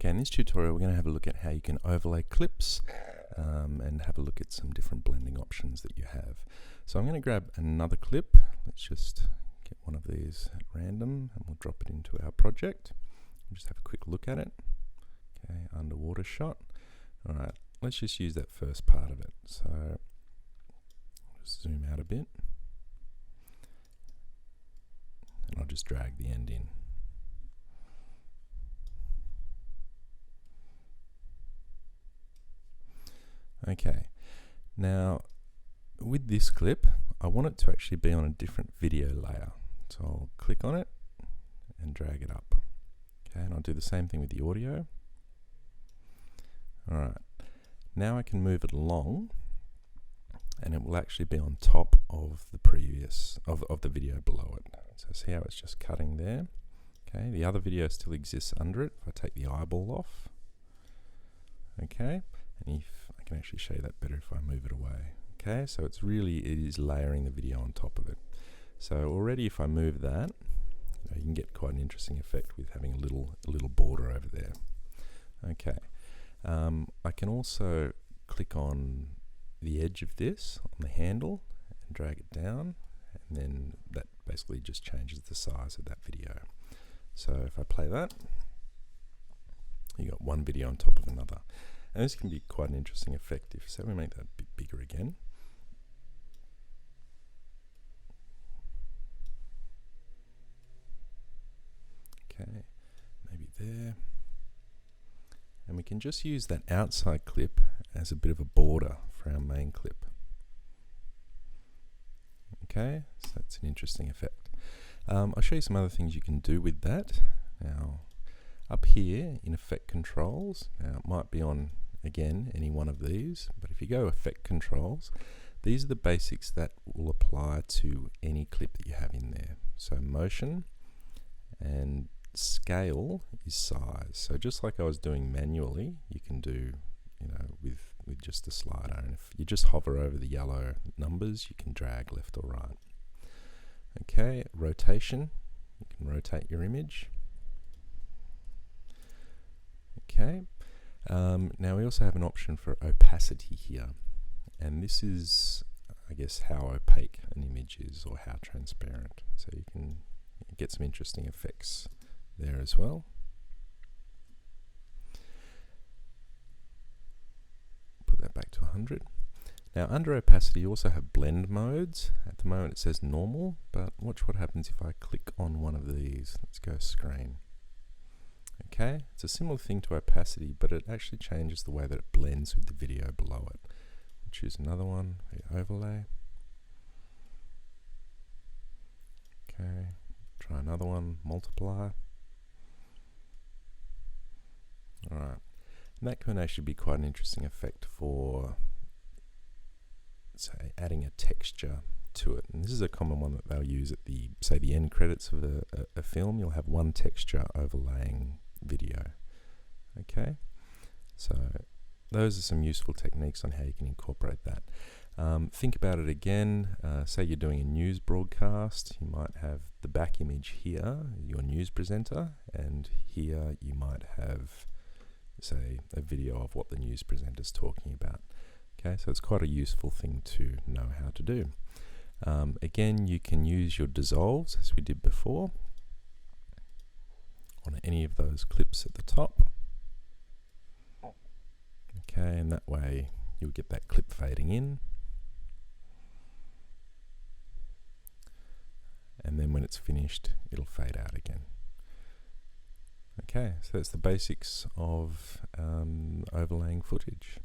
Okay, in this tutorial we're going to have a look at how you can overlay clips and have a look at some different blending options that you have. So I'm going to grab another clip. Let's just get one of these at random and we'll drop it into our project. We'll just have a quick look at it. Okay, underwater shot. Alright, let's just use that first part of it. So I'll just zoom out a bit and I'll just drag the end in. Okay, now with this clip I want it to actually be on a different video layer, so I'll click on it and drag it up. Okay, and I'll do the same thing with the audio. Alright, now I can move it along and it will actually be on top of the previous, of the video below it. So see how it's just cutting there? Okay, the other video still exists under it if I take the eyeball off. Okay, and if I can actually show you that better if I move it away. Okay, so it is layering the video on top of it. So already if I move that, you can get quite an interesting effect with having a little border over there. Okay, I can also click on the edge of this on the handle and drag it down, and then that basically just changes the size of that video. So if I play that, you got one video on top of another. And this can be quite an interesting effect. So we make that a bit bigger again. Okay, maybe there. And we can just use that outside clip as a bit of a border for our main clip. Okay, so that's an interesting effect. I'll show you some other things you can do with that. Now, up here in Effect Controls, now it might be on, again, any one of these, but if you go Effect Controls, these are the basics that will apply to any clip that you have in there. So motion and scale is size. So just like I was doing manually, you can do, with just a slider. And if you just hover over the yellow numbers, you can drag left or right. Okay, rotation, you can rotate your image. Okay, now we also have an option for opacity here, and this is, I guess, how opaque an image is or how transparent. So you can get some interesting effects there as well. Put that back to 100. Now under opacity you also have blend modes. At the moment it says normal, but watch what happens if I click on one of these. Let's go screen. Okay, it's a similar thing to opacity, but it actually changes the way that it blends with the video below it. We'll choose another one, the overlay. Okay, try another one, multiply. Alright, and that can actually be quite an interesting effect for, say, adding a texture to it. And this is a common one that they'll use at the, say, the end credits of a film. You'll have one texture overlaying video. Okay, so those are some useful techniques on how you can incorporate that. Think about it again. Say you're doing a news broadcast, you might have the back image here, your news presenter, and here you might have, say, a video of what the news presenter's talking about. Okay, so it's quite a useful thing to know how to do. Again, you can use your dissolves as we did before on any of those clips at the top. Okay, and that way you'll get that clip fading in. And then when it's finished, it'll fade out again. Okay, so that's the basics of overlaying footage.